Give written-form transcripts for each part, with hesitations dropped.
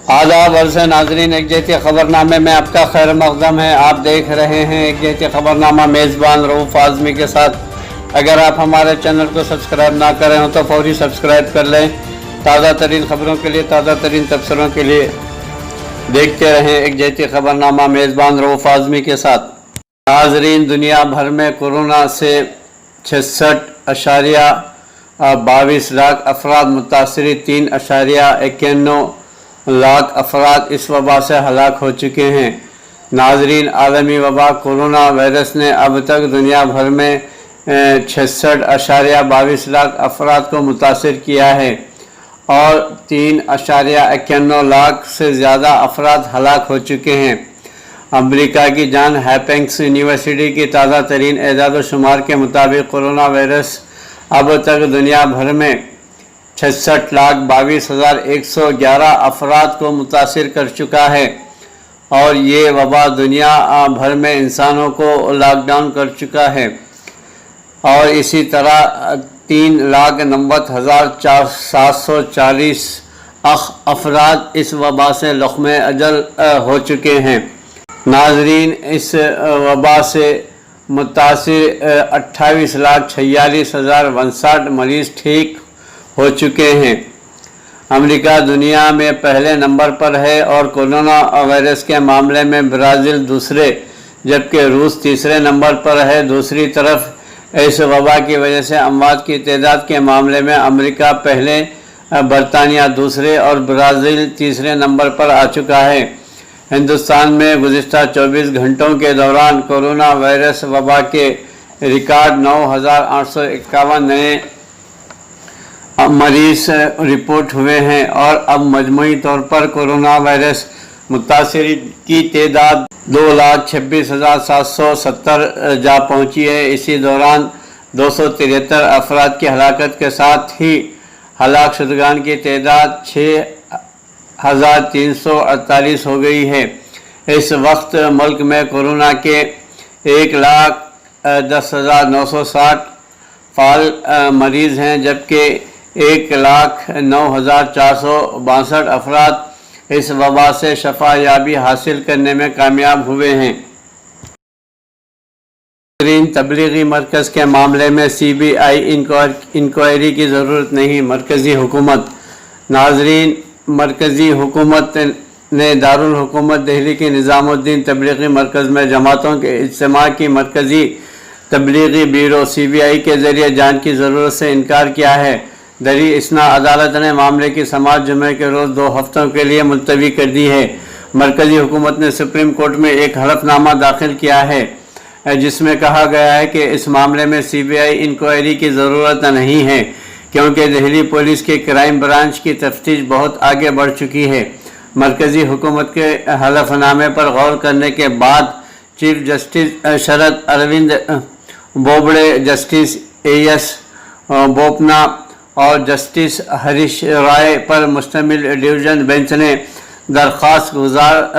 आदाब अर्ज़ नाज़रीन, एक जैती ख़बरनामे में आपका खैर मक़दम है। आप देख रहे हैं एक जैती ख़बरनामा मेज़बान रऊफ़ आज़मी के साथ। अगर आप हमारे चैनल को सब्सक्राइब ना करें हो तो फौरी सब्सक्राइब कर लें। ताज़ा तरीन ख़बरों के लिए, ताज़ा तरीन तबसरों के लिए देखते रहें एक जैती ख़बरनामा मेज़बान रऊफ़ आज़मी के साथ। नाज़रीन, दुनिया भर में कोरोना से 66.22 लाख अफराद मुतासरी, 3.91 लाख अफराद इस वबा से हलाक हो चुके हैं। नाज़रीन, आलमी वबा कोरोना वायरस ने अब तक दुनिया भर में 66.22 लाख अफराद को मुतासर किया है और 3.91 लाख से ज़्यादा अफराद हलाक हो चुके हैं। अमेरिका की जॉन हॉपकिंस यूनिवर्सिटी की ताज़ा तरीन एजाद शुमार के मुताबिक कोरोना वायरस अब तक दुनिया भर में 66,22,111 अफराद को मुतासिर कर चुका है और ये वबा दुनिया भर में इंसानों को लॉकडाउन कर चुका है। और इसी तरह 3,90,740 अफराद इस वबा से लख्मे अजल हो चुके हैं। नाजरीन, इस वबा से मुतासिर 28,46,059 मरीज़ ठीक हो चुके हैं। अमेरिका दुनिया में पहले नंबर पर है और कोरोना वायरस के मामले में ब्राज़ील दूसरे जबकि रूस तीसरे नंबर पर है। दूसरी तरफ इस वबा की वजह से अमवात की तादाद के मामले में अमेरिका पहले, बरतानिया दूसरे और ब्राज़ील तीसरे नंबर पर आ चुका है। हिंदुस्तान में गुज़िश्ता 24 घंटों के दौरान कोरोना वायरस वबा के रिकॉर्ड 9,851 नए मरीज़ रिपोर्ट हुए हैं और अब मजमूई तौर पर कोरोना वायरस मुतासरीन की तादाद 2,26,770 जा पहुंची है। इसी दौरान 273 अफराद की हलाकत के साथ ही हलाक शुदगान की तादाद 6,348 हो गई है। इस वक्त मुल्क में कोरोना के 1,10,960 फाल मरीज़ हैं जबकि 1,09,462 अफराद इस वबा से शफा याबी हासिल करने में कामयाब हुए हैं। तबलीगी मरकज़ के मामले में CBI इंक्वायरी की ज़रूरत नहीं, मरकज़ी हुकूमत। नाजरीन, मरकज़ी हुकूमत ने दारुल हुकूमत दिल्ली के निज़ामुद्दीन तबलीगी मरकज़ में जमातों के इज्तिमा की मरकज़ी तबलीगी ब्यूरो CBI के ज़रिए जांच की ज़रूरत से इनकार किया है। दरी इसना अदालत ने मामले की समाअत जुमे के रोज़ 2 हफ्तों के लिए मुलतवी कर दी है। मरकज़ी हुकूमत ने सुप्रीम कोर्ट में एक हलफनामा दाखिल किया है जिसमें कहा गया है कि इस मामले में CBI इंक्वायरी की ज़रूरत नहीं है क्योंकि दिल्ली पुलिस के क्राइम ब्रांच की तफ्तीश बहुत आगे बढ़ चुकी है। मरकज़ी हुकूमत के हलफनामे पर गौर करने के बाद chief justice Sharad Arvind Bobde, justice AS Bopanna और जस्टिस हरीश राय पर मुश्तमिल डिवीज़न बेंच ने दरख्वास्त गुजार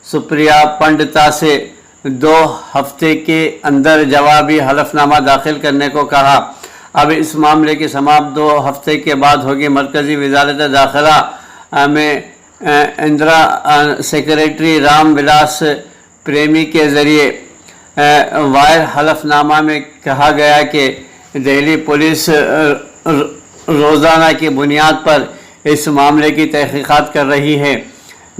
सुप्रिया पंडिता से 2 हफ्ते के अंदर जवाबी हलफनामा दाखिल करने को कहा। अब इस मामले की समाअत 2 हफ्ते के बाद होगी। मरकज़ी वज़ारत दाखिला में इंदिरा सेक्रेटरी राम विलास प्रेमी के ज़रिए वायर हलफनामा में कहा गया कि दिल्ली पुलिस रोज़ाना की बुनियाद पर इस मामले की तहक़ीक़ात कर रही है।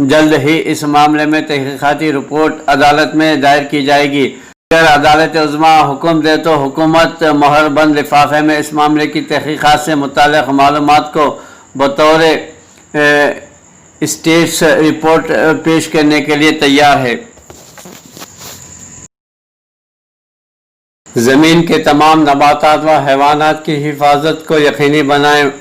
जल्द ही इस मामले में तहक़ीक़ाती रिपोर्ट अदालत में दायर की जाएगी। अगर अदालत उज़्मा हुक्म दे तो हुकूमत मोहरबंद लिफाफे में इस मामले की तहक़ीक़ात से मुताल्लिक़ मालूमात को बतौर स्टेट्स रिपोर्ट पेश करने के लिए तैयार है। ज़मीन के तमाम नबातात व हैवानात की हिफाजत को यकीनी बनाएं।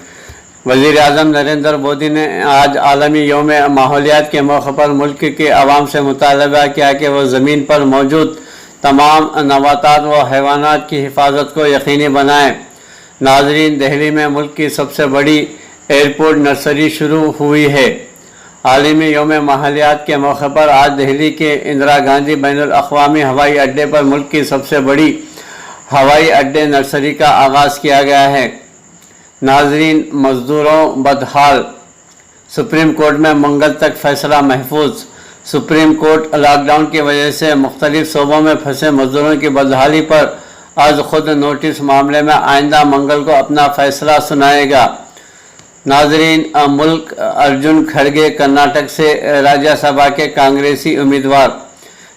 वज़ीर आज़म नरेंद्र मोदी ने आज आलमी यौम माहौलियात के मौके पर मुल्क के अवाम से मुतालबा किया कि वह ज़मीन पर मौजूद तमाम नबातात व हैवानात की हिफाजत को यकीनी बनाएं। नाज़रीन, दिल्ली में मुल्क की सबसे बड़ी एयरपोर्ट नर्सरी शुरू हुई है। आलमी यौम माहौलियात के मौके पर आज दिल्ली के इंदिरा गांधी बैनुल अक़वामी हवाई अड्डे पर मुल्क की सबसे बड़ी हवाई अड्डे नर्सरी का आगाज़ किया गया है। नाजरीन, मज़दूरों बदहाल सुप्रीम कोर्ट में मंगल तक फैसला महफूज। सुप्रीम कोर्ट लॉकडाउन की वजह से मुख्तलिफ शोबों में फंसे मजदूरों की बदहाली पर आज खुद नोटिस मामले में आइंदा मंगल को अपना फैसला सुनाएगा। नाजरीन, मुल्क अर्जुन खड़गे कर्नाटक से राज्यसभा के कांग्रेसी उम्मीदवार।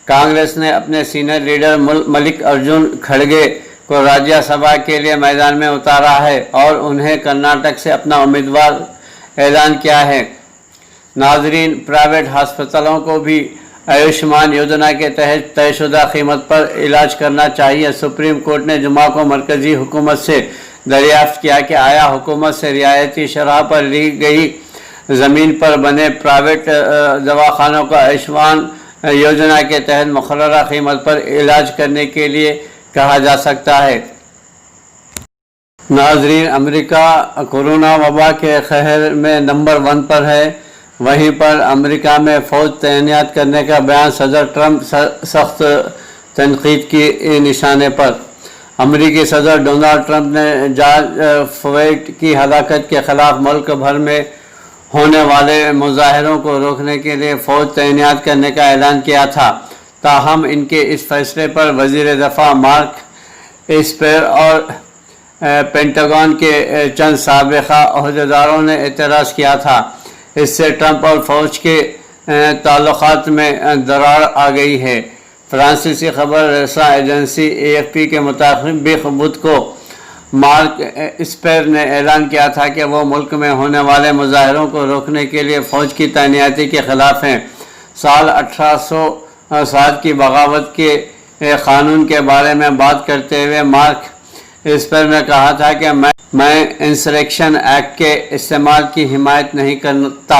कांग्रेस ने अपने सीनियर लीडर मल्लिक अर्जुन खड़गे को राज्यसभा के लिए मैदान में उतारा है और उन्हें कर्नाटक से अपना उम्मीदवार ऐलान किया है। नाजरीन, प्राइवेट हस्पतालों को भी आयुष्मान योजना के तहत तयशुदा कीमत पर इलाज करना चाहिए। सुप्रीम कोर्ट ने जुमा को मरकजी हुकूमत से दरियाफ्त किया कि आया हुकूमत से रियायती शरह पर ली गई ज़मीन पर बने प्राइवेट दवाखानों को आयुष्मान योजना के तहत मुकर्ररा कीमत पर इलाज करने के लिए कहा जा सकता है। नाजरीन, अमेरिका कोरोना वबा के कहर में नंबर 1 पर है। वहीं पर अमेरिका में फ़ौज तैनात करने का बयान सदर ट्रंप सख्त तनकीद की निशाने पर। अमेरिकी सदर डोनाल्ड ट्रंप ने जॉर्ज फ्लॉयड की हलाकत के ख़िलाफ़ मुल्क भर में होने वाले मुजाहरों को रोकने के लिए फ़ौज तैनात करने का ऐलान किया था। ताहम इनके इस फैसले पर वज़ीर दफ़ा मार्क एस्पर और पेंटागन के चंद साबिक़ा अहदेदारों ने एतराज़ किया था। इससे ट्रंप और फ़ौज के ताल्लुकात में दरार आ गई है। फ्रांसीसी खबर रसा एजेंसी AFP के मुताबिक बुध को मार्क एस्पर ने ऐलान किया था कि वो मुल्क में होने वाले मुजाहरों को रोकने के लिए फ़ौज की तैनाती के ख़िलाफ़ हैं। साल 1860 की बगावत के क़ानून के बारे में बात करते हुए मार्क एस्पर ने कहा था कि मैं इंसरेक्शन एक्ट के इस्तेमाल की हिमायत नहीं करता।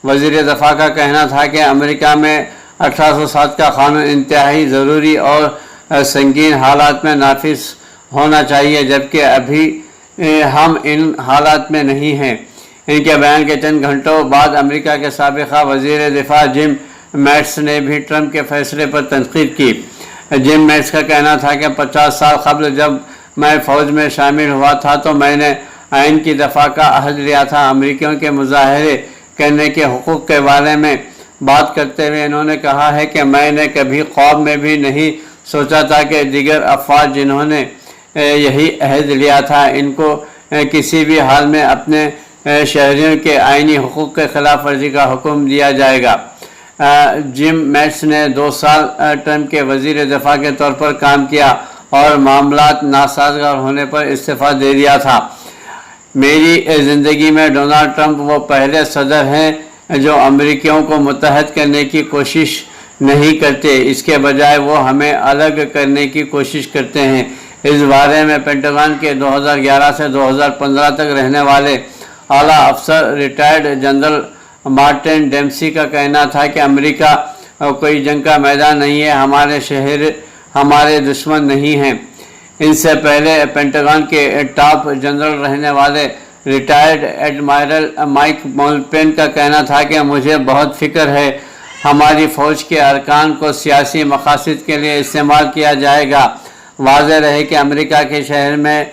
वज़ीर दफ़ा का कहना था कि अमेरिका में 1860 का कानून इंतहाई ज़रूरी और संगीन हालात में नाफिज होना चाहिए, जबकि अभी हम इन हालात में नहीं हैं। इनके बयान के चंद घंटों बाद अमेरिका के साबिक़ा वज़ीर दिफा जिम मैट्स ने भी ट्रंप के फैसले पर तनकीद की। जिम मैट्स का कहना था कि 50 साल कबल जब मैं फ़ौज में शामिल हुआ था तो मैंने आइन की दफ़ा का अहद लिया था। अमेरिकियों के मुजाहरे करने के हुकूक़ के बारे में बात करते हुए इन्होंने कहा है कि मैंने कभी ख्वाब में भी नहीं सोचा था कि दीगर अफवाद जिन्होंने यही अहद लिया था इनको किसी भी हाल में अपने शहरियों के आइनी हुकूक़ के ख़िलाफ़ वर्जी का हुक्म दिया जाएगा। जिम मैट्स ने 2 साल ट्रंप के वज़ीर दफ़ा के तौर पर काम किया और मामलात नासाज़गार होने पर इस्तीफ़ा दे दिया था। मेरी ज़िंदगी में डोनाल्ड ट्रंप वो पहले सदर हैं जो अमेरिकियों को मुत्तहद करने की कोशिश नहीं करते, इसके बजाय वो हमें अलग करने की कोशिश करते हैं। इस बारे में पेंटागन के 2011 से 2015 तक रहने वाले आला अफसर रिटायर्ड जनरल मार्टिन डेम्सी का कहना था कि अमेरिका कोई जंग का मैदान नहीं है, हमारे शहर हमारे दुश्मन नहीं हैं। इनसे पहले पेंटागन के टॉप जनरल रहने वाले रिटायर्ड एडमायरल माइक मोल्पेन का कहना था कि मुझे बहुत फ़िक्र है हमारी फ़ौज के अरकान को सियासी मकासद के लिए इस्तेमाल किया जाएगा। वाज़ेह रहे कि अमेरिका के शहर में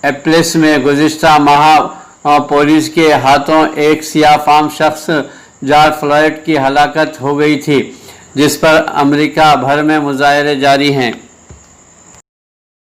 एप्लिस में गुज़िश्ता माह पुलिस के हाथों एक सियाह फाम शख्स जॉर्ज फ्लॉयड की हलाकत हो गई थी, जिस पर अमेरिका भर में मुजाहरे जारी हैं।